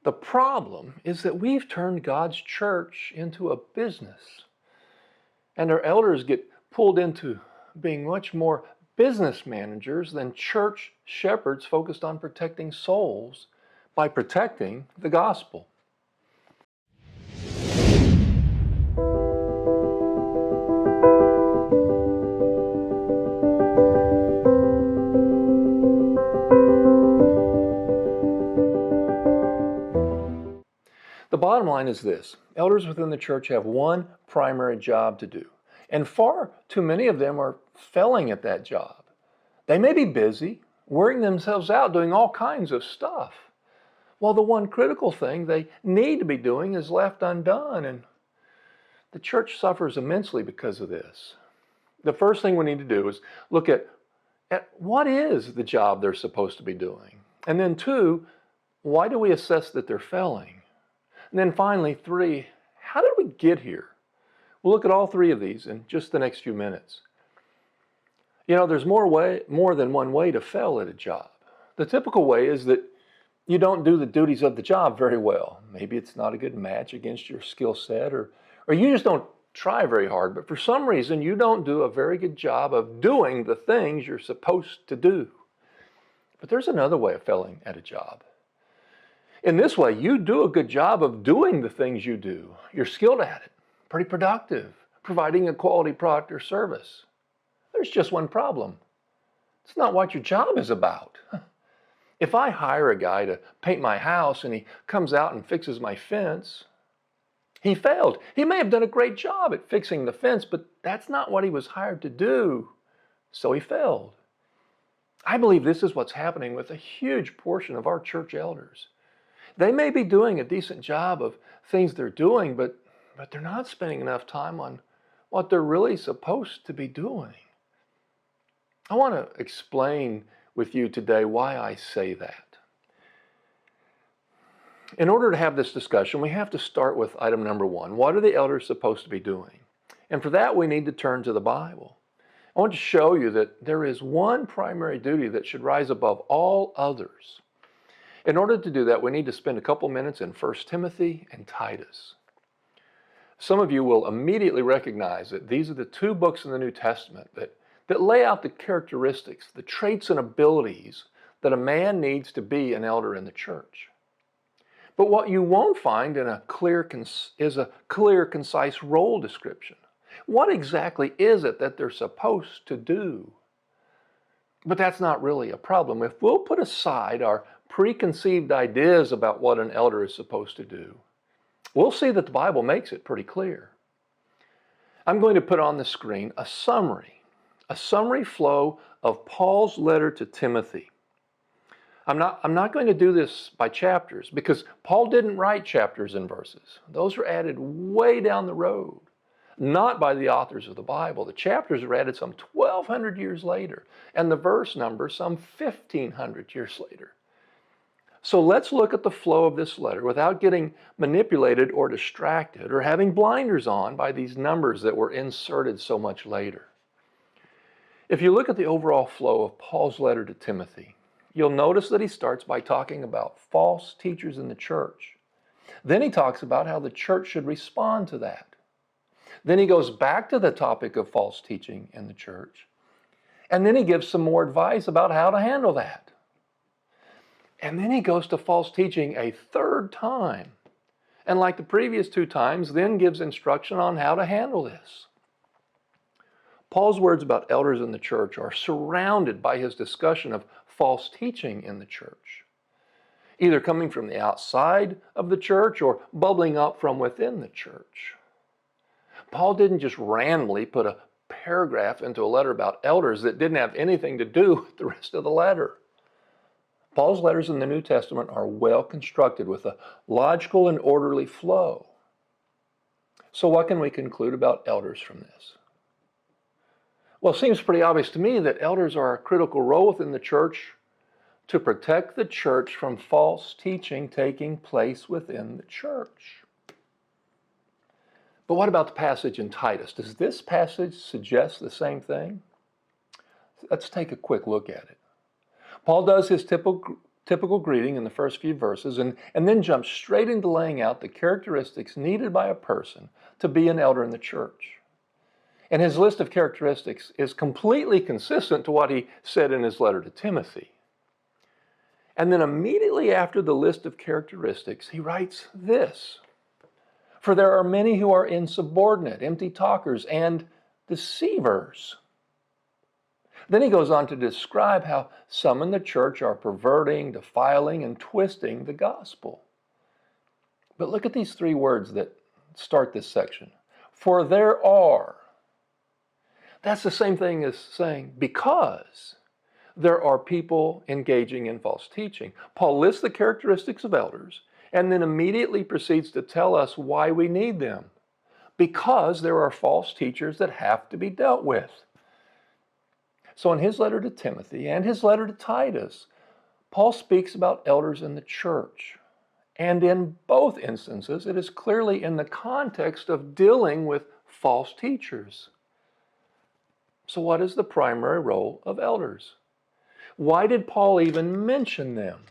The problem is that we've turned God's church into a business, and our elders get pulled into being much more business managers than church shepherds focused on protecting souls by protecting the gospel. The bottom line is this: elders within the church have one primary job to do, and far too many of them are failing at that job. They may be busy, wearing themselves out doing all kinds of stuff, while the one critical thing they need to be doing is left undone, and the church suffers immensely because of this. The first thing we need to do is look at what is the job they're supposed to be doing, and then two, why do we assess that they're failing? And then finally, three, how did we get here? We'll look at all three of these in just the next few minutes. You know, there's more than one way to fail at a job. The typical way is that you don't do the duties of the job very well. Maybe it's not a good match against your skill set, or you just don't try very hard, but for some reason you don't do a very good job of doing the things you're supposed to do. But there's another way of failing at a job. In this way, you do a good job of doing the things you do. You're skilled at it, pretty productive, providing a quality product or service. There's just one problem. It's not what your job is about. If I hire a guy to paint my house and he comes out and fixes my fence, he failed. He may have done a great job at fixing the fence, but that's not what he was hired to do, so he failed. I believe this is what's happening with a huge portion of our church elders. They may be doing a decent job of things they're doing, but they're not spending enough time on what they're really supposed to be doing. I want to explain with you today why I say that. In order to have this discussion, we have to start with item number one. What are the elders supposed to be doing? And for that, we need to turn to the Bible. I want to show you that there is one primary duty that should rise above all others. In order to do that, we need to spend a couple minutes in 1 Timothy and Titus. Some of you will immediately recognize that these are the two books in the New Testament that lay out the characteristics, the traits and abilities that a man needs to be an elder in the church. But what you won't find in is a clear, concise role description. What exactly is it that they're supposed to do? But that's not really a problem. If we'll put aside our preconceived ideas about what an elder is supposed to do, we'll see that the Bible makes it pretty clear. I'm going to put on the screen a summary flow of Paul's letter to Timothy. I'm not going to do this by chapters because Paul didn't write chapters and verses. Those are added way down the road, not by the authors of the Bible. The chapters are added some 1,200 years later, and the verse number some 1,500 years later. So let's look at the flow of this letter without getting manipulated or distracted or having blinders on by these numbers that were inserted so much later. If you look at the overall flow of Paul's letter to Timothy, you'll notice that he starts by talking about false teachers in the church. Then he talks about how the church should respond to that. Then he goes back to the topic of false teaching in the church. And then he gives some more advice about how to handle that. And then he goes to false teaching a third time. And like the previous two times, then gives instruction on how to handle this. Paul's words about elders in the church are surrounded by his discussion of false teaching in the church, either coming from the outside of the church or bubbling up from within the church. Paul didn't just randomly put a paragraph into a letter about elders that didn't have anything to do with the rest of the letter. Paul's letters in the New Testament are well constructed with a logical and orderly flow. So what can we conclude about elders from this? Well, it seems pretty obvious to me that elders are a critical role within the church to protect the church from false teaching taking place within the church. But what about the passage in Titus? Does this passage suggest the same thing? Let's take a quick look at it. Paul does his typical greeting in the first few verses and then jumps straight into laying out the characteristics needed by a person to be an elder in the church. And his list of characteristics is completely consistent to what he said in his letter to Timothy. And then immediately after the list of characteristics, he writes this: "For there are many who are insubordinate, empty talkers, and deceivers." Then he goes on to describe how some in the church are perverting, defiling, and twisting the gospel. But look at these three words that start this section. For there are. That's the same thing as saying because there are people engaging in false teaching. Paul lists the characteristics of elders and then immediately proceeds to tell us why we need them. Because there are false teachers that have to be dealt with. So in his letter to Timothy and his letter to Titus, Paul speaks about elders in the church. And in both instances, it is clearly in the context of dealing with false teachers. So what is the primary role of elders? Why did Paul even mention them?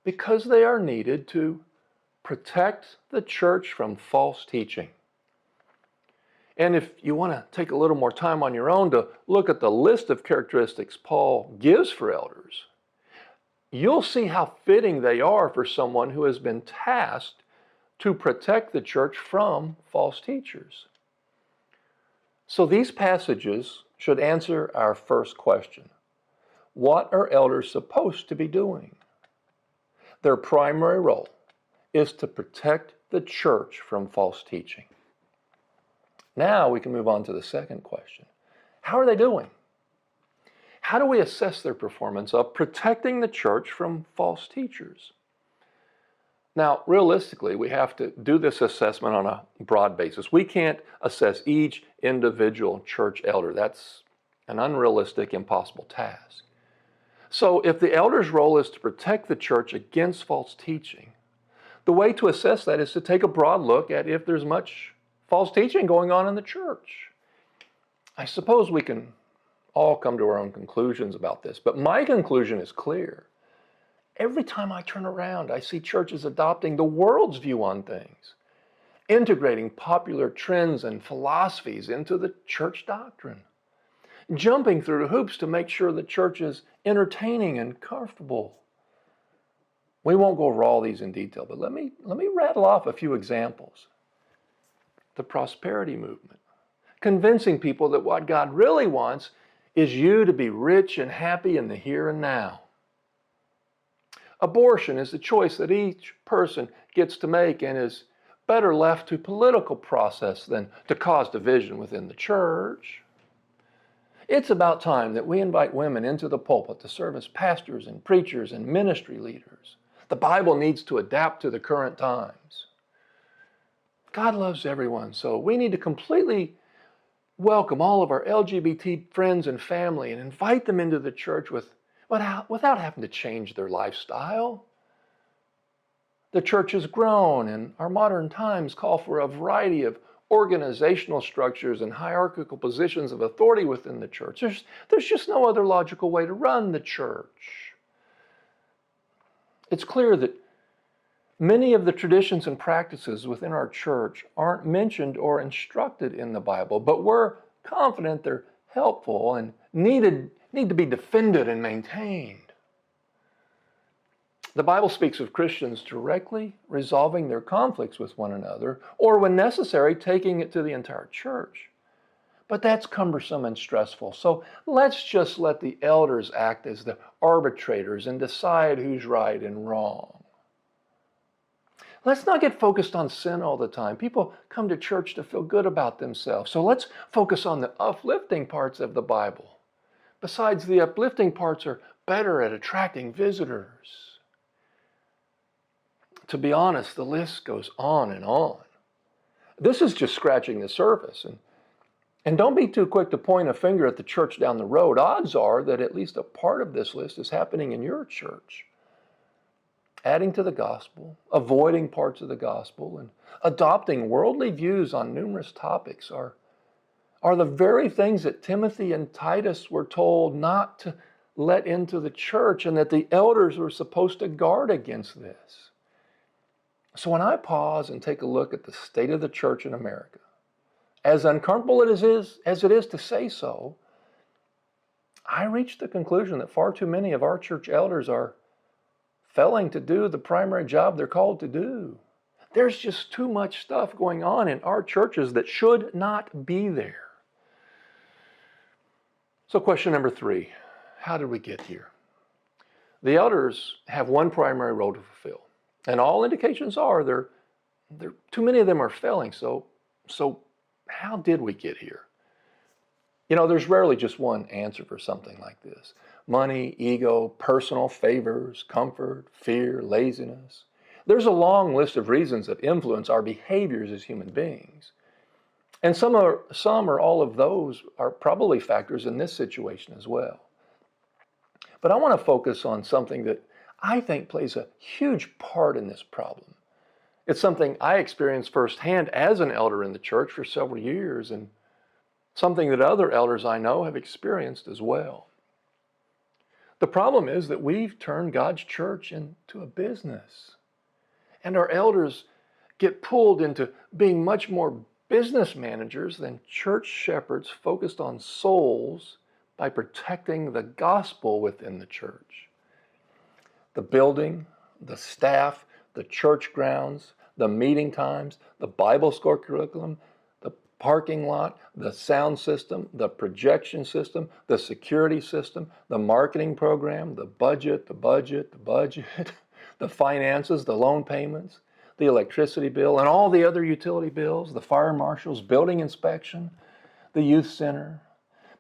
Because they are needed to protect the church from false teaching. And if you want to take a little more time on your own to look at the list of characteristics Paul gives for elders, you'll see how fitting they are for someone who has been tasked to protect the church from false teachers. So these passages should answer our first question. What are elders supposed to be doing? Their primary role is to protect the church from false teaching. Now we can move on to the second question. How are they doing? How do we assess their performance of protecting the church from false teachers? Now, realistically, we have to do this assessment on a broad basis. We can't assess each individual church elder. That's an unrealistic, impossible task. So if the elder's role is to protect the church against false teaching, the way to assess that is to take a broad look at if there's much false teaching going on in the church. I suppose we can all come to our own conclusions about this, but my conclusion is clear. Every time I turn around, I see churches adopting the world's view on things, integrating popular trends and philosophies into the church doctrine, jumping through hoops to make sure the church is entertaining and comfortable. We won't go over all these in detail, but let me rattle off a few examples. The prosperity movement, convincing people that what God really wants is you to be rich and happy in the here and now. Abortion is the choice that each person gets to make and is better left to political process than to cause division within the church. It's about time that we invite women into the pulpit to serve as pastors and preachers and ministry leaders. The Bible needs to adapt to the current times. God loves everyone, so we need to completely welcome all of our LGBT friends and family and invite them into the church without having to change their lifestyle. The church has grown, and our modern times call for a variety of organizational structures and hierarchical positions of authority within the church. There's just no other logical way to run the church. It's clear that many of the traditions and practices within our church aren't mentioned or instructed in the Bible, but we're confident they're helpful and need to be defended and maintained. The Bible speaks of Christians directly resolving their conflicts with one another, or when necessary, taking it to the entire church. But that's cumbersome and stressful, so let's just let the elders act as the arbitrators and decide who's right and wrong. Let's not get focused on sin all the time. People come to church to feel good about themselves, so let's focus on the uplifting parts of the Bible. Besides, the uplifting parts are better at attracting visitors. To be honest, the list goes on and on. This is just scratching the surface. And don't be too quick to point a finger at the church down the road. Odds are that at least a part of this list is happening in your church. Adding to the gospel, avoiding parts of the gospel, and adopting worldly views on numerous topics are the very things that Timothy and Titus were told not let into the church and that the elders were supposed to guard against this. So when I pause and take a look at the state of the church in America, as uncomfortable as it is to say so, I reach the conclusion that far too many of our church elders are failing to do the primary job they're called to do. There's just too much stuff going on in our churches that should not be there. So question number 3, how did we get here? The elders have one primary role to fulfill, and all indications are too many of them are failing. So how did we get here? You know, there's rarely just one answer for something like this. Money, ego, personal favors, comfort, fear, laziness. There's a long list of reasons that influence our behaviors as human beings. And some or all of those are probably factors in this situation as well. But I want to focus on something that I think plays a huge part in this problem. It's something I experienced firsthand as an elder in the church for several years, and something that other elders I know have experienced as well. The problem is that we've turned God's church into a business, and our elders get pulled into being much more business managers than church shepherds focused on souls by protecting the gospel within the church. The building, the staff, the church grounds, the meeting times, the Bible school curriculum, the parking lot, the sound system, the projection system, the security system, the marketing program, the budget, the finances, the loan payments, the electricity bill, and all the other utility bills, the fire marshals, building inspection, the youth center,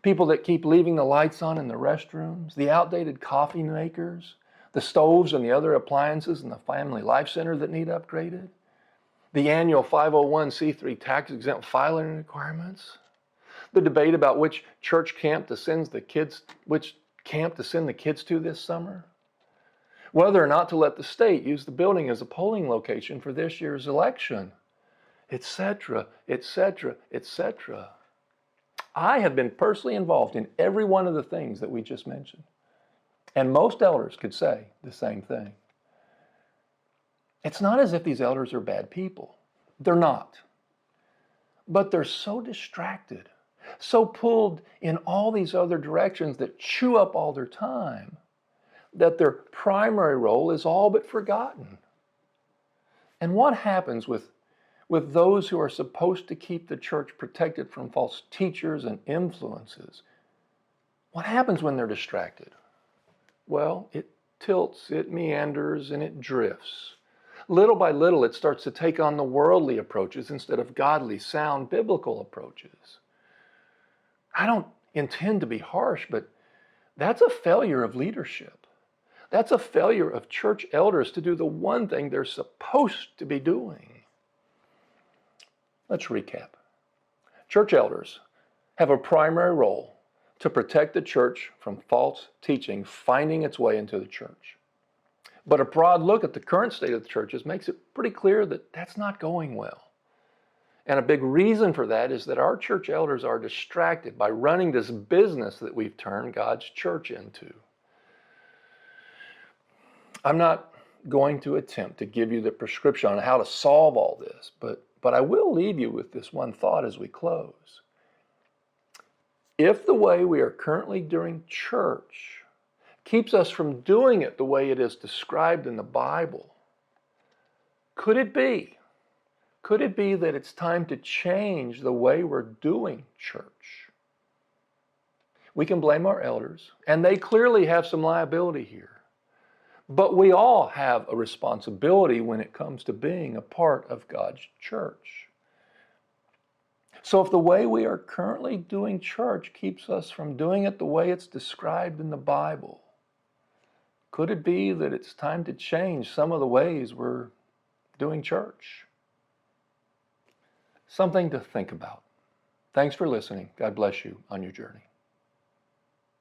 people that keep leaving the lights on in the restrooms, the outdated coffee makers, the stoves and the other appliances in the family life center that need upgraded, the annual 501c3 tax-exempt filing requirements, the debate about which camp to send the kids to this summer, whether or not to let the state use the building as a polling location for this year's election, etc., etc., etc. I have been personally involved in every one of the things that we just mentioned. And most elders could say the same thing. It's not as if these elders are bad people. They're not. But they're so distracted, so pulled in all these other directions that chew up all their time, that their primary role is all but forgotten. And what happens with those who are supposed to keep the church protected from false teachers and influences? What happens when they're distracted? Well, it tilts, it meanders, and it drifts. Little by little, it starts to take on the worldly approaches instead of godly, sound, biblical approaches. I don't intend to be harsh, but that's a failure of leadership. That's a failure of church elders to do the one thing they're supposed to be doing. Let's recap. Church elders have a primary role to protect the church from false teaching finding its way into the church. But a broad look at the current state of the churches makes it pretty clear that that's not going well. And a big reason for that is that our church elders are distracted by running this business that we've turned God's church into. I'm not going to attempt to give you the prescription on how to solve all this, but I will leave you with this one thought as we close. If the way we are currently doing church keeps us from doing it the way it is described in the Bible, could it be that it's time to change the way we're doing church? We can blame our elders, and they clearly have some liability here. But we all have a responsibility when it comes to being a part of God's church. So if the way we are currently doing church keeps us from doing it the way it's described in the Bible, could it be that it's time to change some of the ways we're doing church? Something to think about. Thanks for listening. God bless you on your journey.